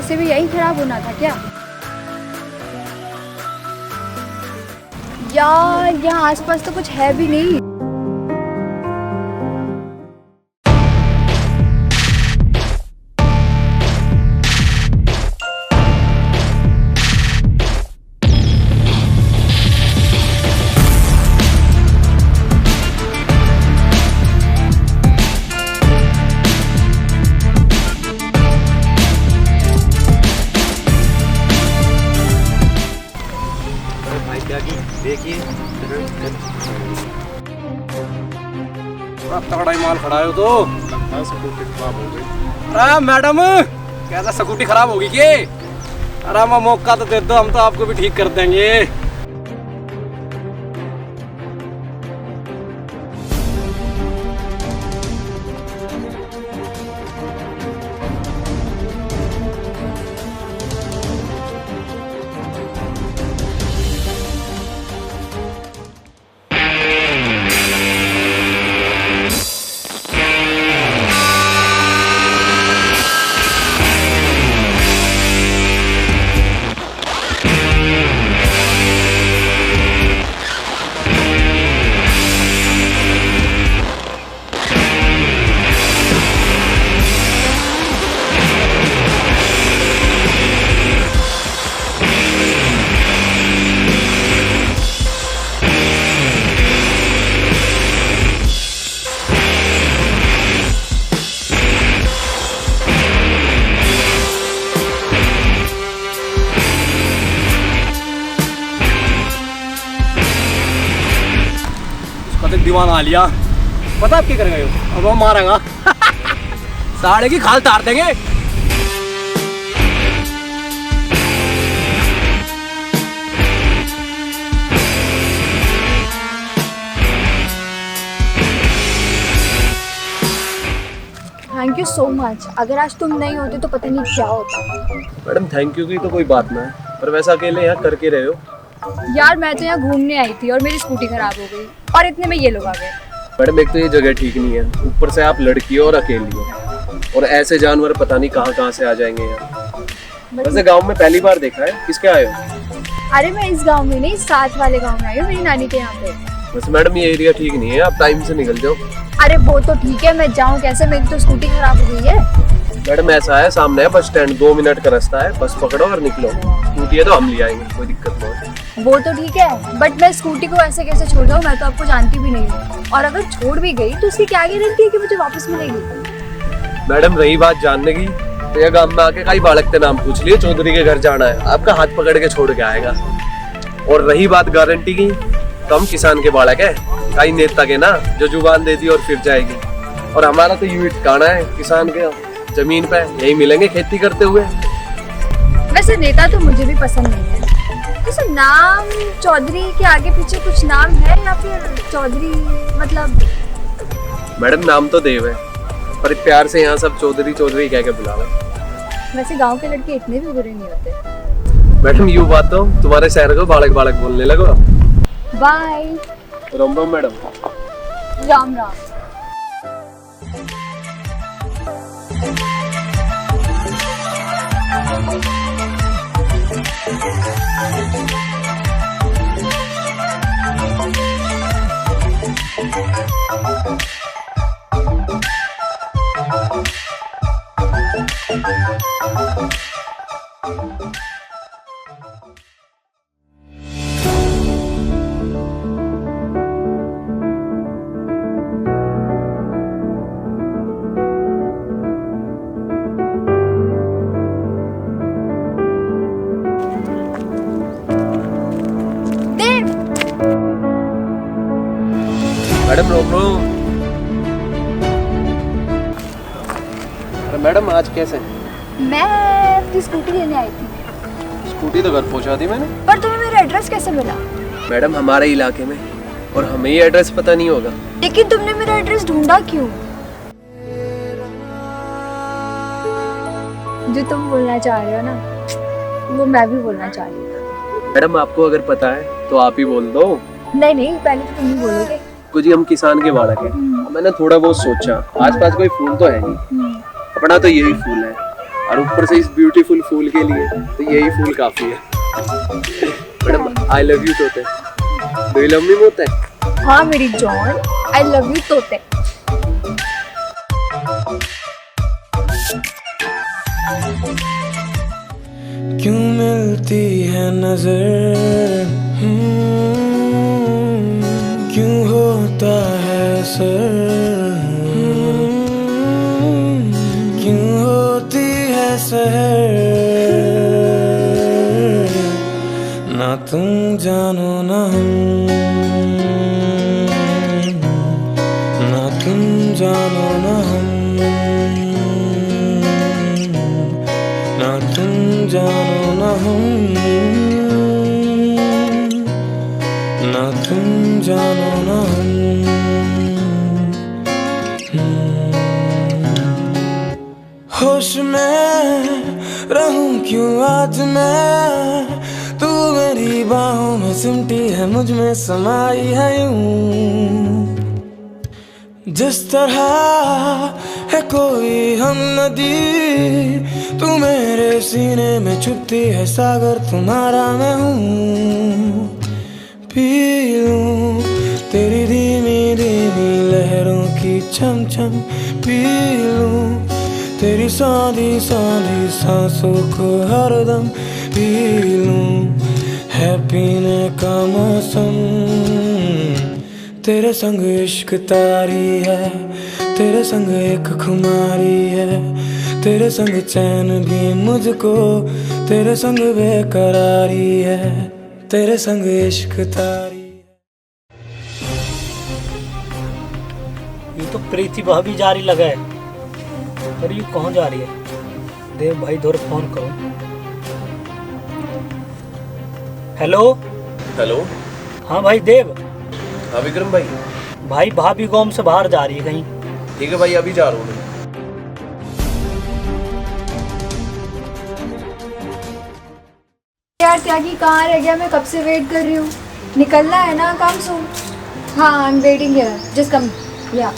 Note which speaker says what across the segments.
Speaker 1: वैसे भी यही खराब होना था क्या? यार यहाँ आसपास तो कुछ है भी नहीं।
Speaker 2: देखिए तगड़ा ही माल खड़ा है तो स्कूटी खराब हो गई। अरे मैडम क्या स्कूटी खराब होगी क्या? अरे मैं मौका तो दे दो, हम तो आपको भी ठीक कर देंगे। दीवाना आ लिया। पता आप क्या कर गए हो? अब हम मारेगा साढ़े की खाल तार देंगे।
Speaker 1: Thank you so much. अगर आज तुम नहीं होते तो पता नहीं क्या होता।
Speaker 2: मैडम थैंक यू की तो कोई बात ना है, पर वैसा अकेले यहाँ करके रहे हो?
Speaker 1: यार मैं तो यहाँ घूमने आई थी और मेरी स्कूटी खराब हो गई और इतने में ये लोग आ गए।
Speaker 2: मैडम एक तो ये जगह ठीक नहीं है, ऊपर से आप लड़की हो और अकेली हो, और ऐसे जानवर पता नहीं कहाँ कहाँ से आ जाएंगे यहाँ। वैसे गांव में पहली बार देखा है, किसके आए हो?
Speaker 1: अरे मैं इस गांव में नहीं, साथ वाले गांव में आई हूँ, मेरी नानी के यहाँ पे।
Speaker 2: वैसे मैडम ये एरिया ठीक नहीं है, आप टाइम से निकल जाओ।
Speaker 1: अरे वो तो ठीक है, मैं जाऊँ कैसे? मेरी तो स्कूटी खराब हो गई है।
Speaker 2: मैडम ऐसा है, सामने है बस स्टैंड, 2 मिनट का रास्ता है, बस पकड़ो और निकलो। स्कूटी है तो हम ले आएंगे, कोई दिक्कत नहीं।
Speaker 1: वो तो ठीक है, बट मैं स्कूटी को ऐसे कैसे छोड़ दूँ? मैं तो आपको जानती भी नहीं हूँ, और अगर छोड़ भी गई तो उसकी क्या गारंटी है कि मुझे वापस मिलेगी?
Speaker 2: मैडम रही बात जानने की, तो ये गांव में आके कई बालक के नाम पूछ लिए, चौधरी के घर जाना है, आपका हाथ पकड़ के छोड़ के आएगा। और रही बात गारंटी की, तो हम किसान के बालक है, कई नेता के ना, जो जुबान दे दी और फिर जाएगी। और हमारा तो यूं ठिकाना है किसान के जमीन पे, यही मिलेंगे खेती करते हुए।
Speaker 1: वैसे नेता तो मुझे भी पसंद नहीं है। वैसे नाम चौधरी के आगे पीछे कुछ नाम है या फिर चौधरी मतलब?
Speaker 2: मैडम नाम तो देव है, पर प्यार से यहाँ सब चौधरी चौधरी कह के बुलावे।
Speaker 1: वैसे गांव के लड़के इतने भी बुरे नहीं होते।
Speaker 2: मैडम यूँ बात तो तुम्हारे शहर को बालक बालक बोलने लगो।
Speaker 1: Bye.
Speaker 2: Ram Ram madam.
Speaker 1: Ram Ram.
Speaker 2: Madam रोक लो। अरे मैडम आज कैसे?
Speaker 1: मैं अपनी स्कूटी लेने आई थी।
Speaker 2: स्कूटी तो घर पहुंचा दी मैंने।
Speaker 1: पर तुम्हें मेरा एड्रेस कैसे मिला?
Speaker 2: मैडम हमारे इलाके में, और हमें ये एड्रेस पता नहीं होगा।
Speaker 1: लेकिन तुमने मेरा एड्रेस ढूंढा क्यों? जो तुम बोलना चाह रहे हो ना, वो मैं भी बोलना चाह रही हूँ।
Speaker 2: मैडम आपको अगर पता है तो आप ही बोल दो।
Speaker 1: नहीं नहीं, पहले तो तुम ही बोलोगे।
Speaker 2: कुछ ही हम किसान के बालक हैं, मैंने थोड़ा बहुत सोचा, आसपास कोई फूल तो है नहीं, अपना तो यही फूल है, और ऊपर से इस ब्यूटीफुल फूल के लिए तो यही फूल काफी है। मैडम आई लव यू तोते। डू यू लव मी मोते?
Speaker 1: हाँ मेरी जॉन, आई लव यू तोते।
Speaker 3: क्यों मिलती है नजर, क्यों होता है असर, क्यों होती है सहर, ना तुम जानो ना हम, ना तुम जानो ना हम, ना तुम जानो ना हम, ना तुम जानो ना हम। होश में रहूं क्यों आज मैं, तू मेरी बाहों में सिमटी है, मुझ में समाई है यूं। जिस तरह है कोई हम नदी, तू मेरे सीने में छुपती है सागर, तुम्हारा मैं हूँ। पी लूं तेरी धीमी धीमी लहरों की छम छम, पी लूं तेरी सादी सादी सांसों को हरदम, पी लूं है पीने का मौसम। तेरे संग इश्क तारी है, तेरे संग एक खुमारी है, तेरे संग चैन भी मुझको, तेरे संग बेकरारी है, तेरे संग इश्क तारी।
Speaker 4: ये तो प्रीति भाभी जारी लगा है, पर ये कहाँ जा रही है? देव भाई दौर फोन करो। Hello
Speaker 2: hello.
Speaker 4: हाँ भाई देव।
Speaker 2: हाँ विक्रम भाई।
Speaker 4: भाई भाभी गांव से बाहर जा रही है कहीं।
Speaker 2: ठीक है भाई, अभी जा रहा हूँ मैं।
Speaker 1: यार त्यागी कहाँ रह गया? मैं कब से वेट कर रही हूँ। निकलना है ना काम सुन। हाँ I am waiting here, just come. या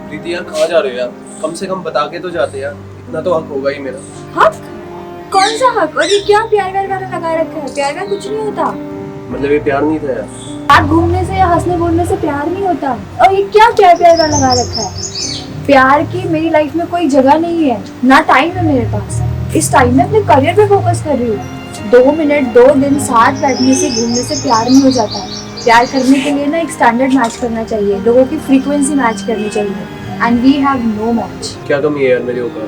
Speaker 2: प्रीति यार कहाँ जा रहे हो यार? कम से कम बता के तो जाते यार, इतना तो हक होगा ही मेरा।
Speaker 1: हक? कौन सा हक? और ये क्या प्यार व्यार वाला लगा रखा है? प्यार व्यार कुछ नहीं होता।
Speaker 2: मतलब ये प्यार नहीं था यार?
Speaker 1: आप घूमने से या हंसने बोलने से प्यार नहीं होता। और ये क्या प्यार व्यार वाला लगा रखा है? प्यार की मेरी लाइफ में कोई जगह नहीं है, ना टाइम है मेरे पास। इस टाइम में अपने करियर पे फोकस कर रही हूँ। 2 मिनट 2 दिन साथ बैठने से घूमने से प्यार नहीं हो जाता। प्यार करने के लिए ना एक स्टैंडर्ड मैच करना चाहिए, लोगों की फ्रीक्वेंसी मैच करनी चाहिए। And we have no match.
Speaker 2: क्या कमी है यार मेरे ऊपर?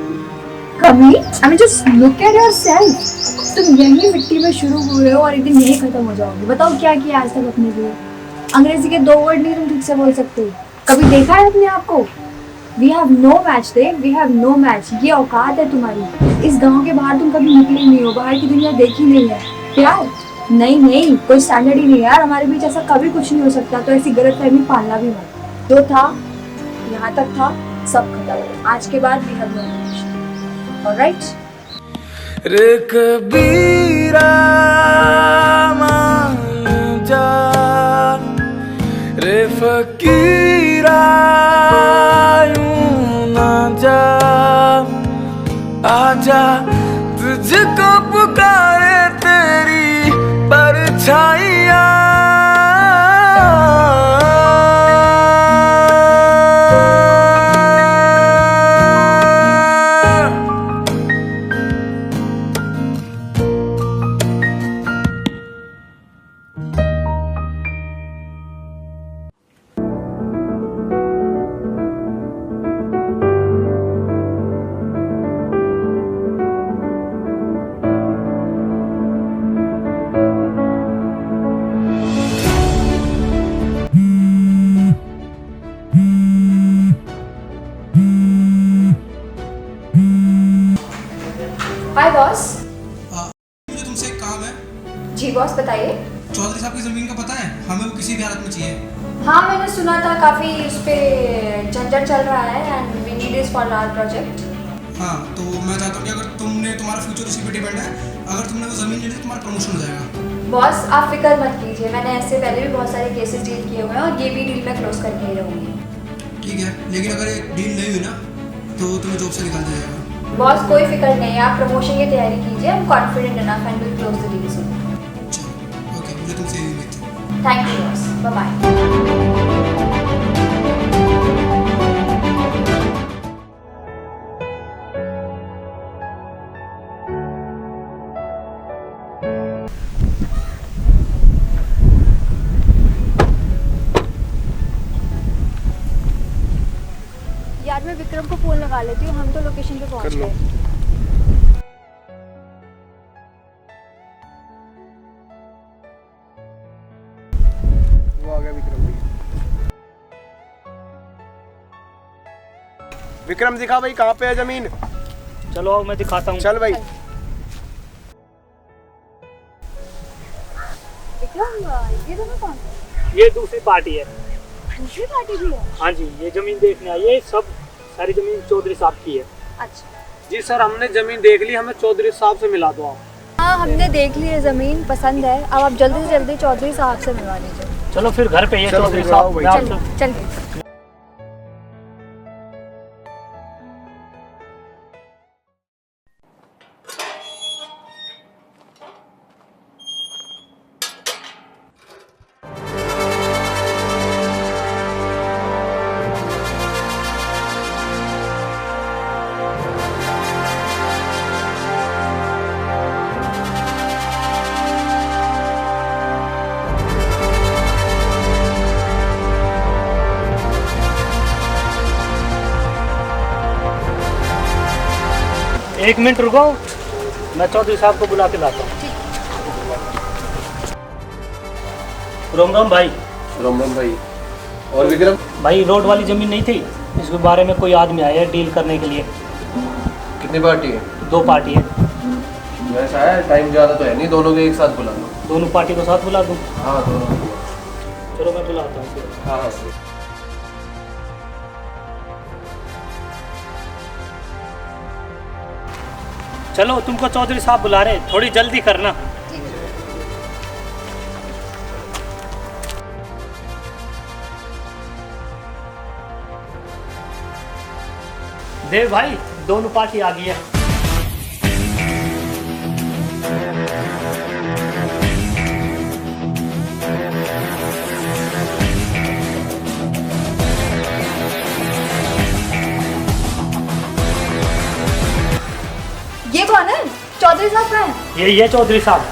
Speaker 1: कमी? I mean just look at yourself. तुम यही मिट्टी में शुरू हुए हो और एक दिन यही खत्म हो जाओगे। बताओ क्या किया आज तक अपने लिए? अंग्रेजी के 2 वर्ड नहीं तुम ठीक से बोल सकते। कभी देखा है अपने आप को? We have no match Dev, we have no match. ये औकात है तुम्हारी। इस गांव के बाहर तुम कभी निकले नहीं हो, बाहर की दुनिया देखी नहीं है। प्यार नहीं, कोई स्टैंडर्ड ही नहीं यार हमारे बीच। ऐसा कभी कुछ नहीं हो सकता, तो ऐसी गलतफहमी पालना भी मत। जो था यहाँ तक था, सब खत्म। आज के बाद we have no match. Alright?
Speaker 3: रे कबीरा मान जा, रे फकीरा यूं ना जा, आजा तुझको पुकारे तेरी परछाइयाँ।
Speaker 1: हाय बॉस।
Speaker 5: मुझे तुमसे एक काम है।
Speaker 1: जी बॉस बताइए।
Speaker 5: चौधरी साहब की जमीन का पता है? हमें वो किसी भी हालत में चाहिए।
Speaker 1: हाँ मैंने सुना था काफ़ी उस पर झंझट चल रहा है and we need is for our project.
Speaker 5: हाँ तो मैं चाहता हूँ कि अगर तुम्हारा फ्यूचर उसी पे डिपेंड है, अगर तुमने वो ज़मीन ले ली तो तुम्हारा प्रमोशन हो जाएगा।
Speaker 1: बॉस आप फिक्र मत कीजिए, मैंने ऐसे पहले भी बहुत सारे केसेस डील किए हुए हैं और ये भी डील मैं क्लोज करके ही रहूँगी।
Speaker 5: ठीक है, लेकिन अगर एक डील नहीं हुई ना तो तुम्हें जॉब से निकाल दिया जाएगा।
Speaker 1: बॉस कोई फिक्र नहीं है, आप प्रमोशन की तैयारी कीजिए, I am confident enough and will close the deal soon.
Speaker 5: चलो ओके, मुझे तुमसे यही उम्मीद थी।
Speaker 1: Thank you boss, bye bye. यार मैं विक्रम को फोन लगा लेती हूँ, हम तो लोकेशन पे पहुँच गए।
Speaker 2: वो आ गया विक्रम भी। विक्रम दिखा भाई कहाँ पे है जमीन।
Speaker 4: चलो आओ मैं दिखाता हूँ।
Speaker 2: चल भाई।
Speaker 1: विक्रम ये दोनों कौन है?
Speaker 4: ये दूसरी पार्टी है।
Speaker 1: दूसरी पार्टी भी है?
Speaker 4: हाँ जी, ये जमीन देखने आई है, सब सारी जमीन चौधरी साहब की है।
Speaker 1: अच्छा।
Speaker 4: जी सर, हमने जमीन देख ली, हमें चौधरी साहब से मिला दो आप।
Speaker 1: हाँ हमने देख ली है, ज़मीन पसंद है, अब आप जल्दी से जल्दी चौधरी साहब से मिलवा लीजिए।
Speaker 4: चलो फिर घर पे ये
Speaker 2: चलो
Speaker 4: चौधरी
Speaker 2: फिर आओ
Speaker 4: साहब
Speaker 2: भाई।
Speaker 4: मैं
Speaker 1: चल
Speaker 4: आपसे-
Speaker 1: चल।
Speaker 4: एक मिनट रुको, मैं चौधरी साहब को बुला के लाता हूँ। राम राम भाई।
Speaker 2: राम राम भाई। और विक्रम
Speaker 4: भाई रोड वाली जमीन नहीं थी, इसके बारे में कोई आदमी आया है डील करने के लिए।
Speaker 2: कितनी पार्टी है?
Speaker 4: 2 पार्टी है।
Speaker 2: वैसा है, टाइम ज़्यादा तो है नहीं, दोनों को एक साथ बुला लो।
Speaker 4: दोनों पार्टी को साथ बुला दूँ?
Speaker 2: हाँ दोनों।
Speaker 4: चलो मैं बुलाता हूँ फिर।
Speaker 2: हाँ हाँ।
Speaker 4: चलो तुमको चौधरी साहब बुला रहे, थोड़ी जल्दी करना। देव भाई, दोनों पार्टी आ गई है।
Speaker 1: ये कौन है? चौधरी साहब कहाँ है?
Speaker 4: ये चौधरी साहब,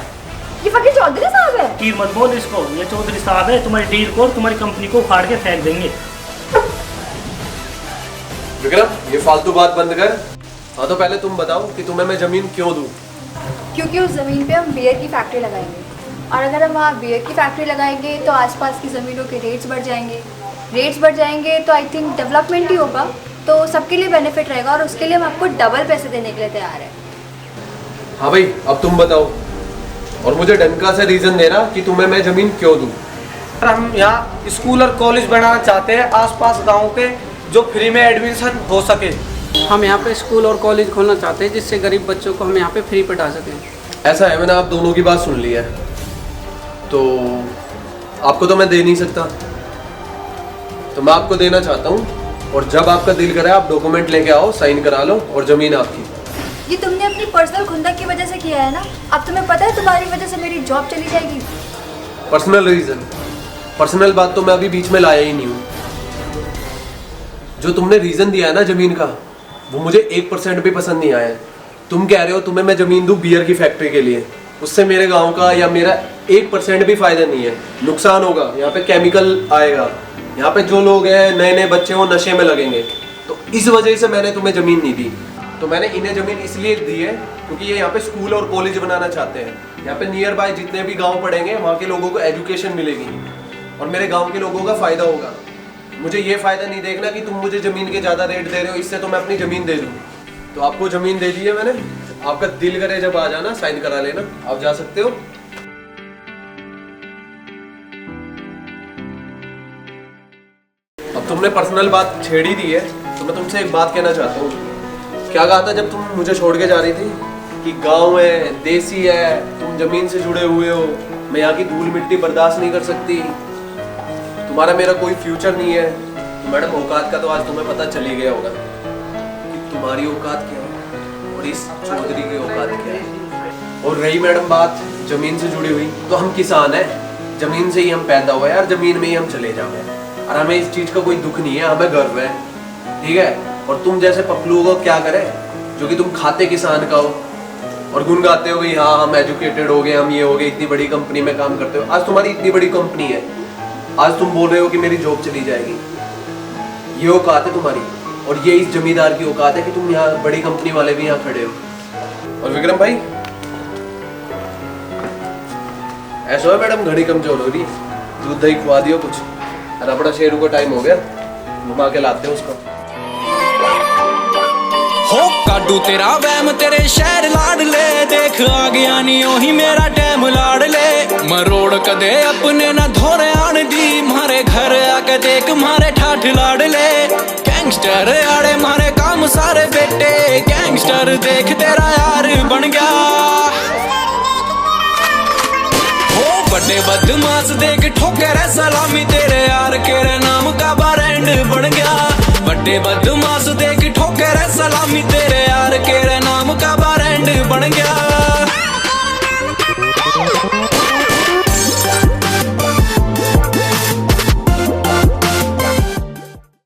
Speaker 1: ये फकीर चौधरी साहब है?
Speaker 4: तीर मत बोल इसको, ये चौधरी साहब है, तुम्हारी डील को और तुम्हारी कंपनी को उखाड़ के फेंक देंगे।
Speaker 2: विक्रम ये फालतू बात बंद कर। हाँ तो पहले तुम बताओ कि तुम्हें मैं जमीन क्यों दूँ?
Speaker 1: क्योंकि उस ज़मीन पे हम बियर की फैक्ट्री लगाएंगे, और अगर हम वहाँ बियर की फैक्ट्री लगाएंगे तो आसपास की ज़मीनों के रेट्स बढ़ जाएंगे। रेट्स बढ़ जाएंगे तो आई थिंक डेवलपमेंट ही होगा, तो सबके लिए बेनिफिट रहेगा, और उसके लिए हम आपको डबल पैसे देने के लिए तैयार है।
Speaker 2: हाँ भाई अब तुम बताओ, और मुझे डंका से रीज़न देना कि तुम्हें मैं ज़मीन क्यों दूँ।
Speaker 6: हम यहाँ स्कूल और कॉलेज बनाना चाहते हैं आसपास गांव के, जो फ्री में एडमिशन हो सके।
Speaker 7: हम यहाँ पे स्कूल और कॉलेज खोलना चाहते हैं जिससे गरीब बच्चों को हम यहाँ पे फ्री पढ़ा सकें।
Speaker 2: ऐसा है, मैंने आप दोनों की बात सुन ली है, तो आपको तो मैं दे नहीं सकता, तो मैं आपको देना चाहता हूँ, और जब आपका दिल करे आप डॉक्यूमेंट लेके आओ, साइन करा लो, और ज़मीन आपकी।
Speaker 1: ये तुमने अपनी पर्सनल खुंदक की वजह से किया है ना, अब तुम्हें पता है तुम्हारी वजह से मेरी जॉब चली जाएगी।
Speaker 2: पर्सनल रीज़न, पर्सनल बात तो मैं अभी बीच में लाया ही नहीं हूँ। जो तुमने रीज़न दिया है ना ज़मीन का, वो मुझे 1% भी पसंद नहीं आया है। तुम कह रहे हो तुम्हें मैं ज़मीन दूँ बियर की फैक्ट्री के लिए, उससे मेरे गांव का या मेरा 1% भी फ़ायदा नहीं है, नुकसान होगा। यहाँ पे केमिकल आएगा, यहाँ पे जो लोग हैं नए नए बच्चे वो नशे में लगेंगे, तो इस वजह से मैंने तुम्हें ज़मीन नहीं दी। तो मैंने इन्हें ज़मीन इसलिए दी है क्योंकि ये यहाँ पे स्कूल और कॉलेज बनाना चाहते हैं। यहाँ पे नियर बाय जितने भी गाँव पड़ेंगे वहाँ के लोगों को एजुकेशन मिलेगी, और मेरे गाँव के लोगों का फ़ायदा होगा। मुझे ये फ़ायदा नहीं देखना कि तुम मुझे ज़मीन के ज़्यादा रेट दे रहे हो, इससे तो मैं अपनी ज़मीन दे दूँ। तो आपको ज़मीन दे दी है मैंने, आपका दिल करे जब आ जाना साइन करा लेना, आप जा सकते हो। अब तुमने पर्सनल बात छेड़ी दी है, तो मैं तुमसे एक बात कहना चाहता हूँ। क्या कहा था जब तुम मुझे छोड़ के जा रही थी कि गांव है, देसी है, तुम जमीन से जुड़े हुए हो, मैं यहाँ की धूल मिट्टी बर्दाश्त नहीं कर सकती। तुम्हारा मेरा कोई फ्यूचर नहीं है। तो मैडम औकात का तो आज तुम्हें पता चल ही गया होगा कि तुम्हारी औकात क्या है और इस चौधरी की औकात क्या है। और रही मैडम बात जमीन से जुड़ी हुई, तो हम किसान हैं, जमीन से ही हम पैदा हुए और जमीन में ही हम चले जाओगे और हमें इस चीज का कोई दुख नहीं है, हमें गर्व है, ठीक है। और तुम जैसे पपलू को क्या करे जो कि तुम खाते किसान का हो और गुन गाते हो कि हाँ हम एजुकेटेड हो गए, हम ये हो गए, इतनी बड़ी कंपनी में काम करते हो। आज तुम्हारी इतनी बड़ी कंपनी है, आज तुम बोल रहे हो कि मेरी जॉब चली जाएगी। ये औकात है तुम्हारी और ये इस जमींदार की औकात है कि तुम यहाँ बड़ी कंपनी वाले भी यहाँ खड़े हो। और विक्रम भाई ऐसा है मैडम घड़ी कमजोर हो रही, दूध दही खुआ दियो कुछ, और अपना शेरू का टाइम हो गया, घुमा के लाते हैं उसको।
Speaker 3: हो काडू तेरा वहम तेरे शहर लाड ले, देख आ गया नी ओही मेरा टैम लाड ले। मरोड़ कदे अपने ना धोरे आन दी, मारे घर आके देख मारे ठाठ लाड ले। गैंगस्टर आड़े मारे काम सारे बेटे, गैंगस्टर देख तेरा यार बन गया। हो बड़े बदमाश देख ठोकर सलामी, तेरे यार के नाम का ब्रांड बन गया। बड़े बदमाश देख ठोकर सलामी, तेरे यार के नाम का ब्रांड बन गया।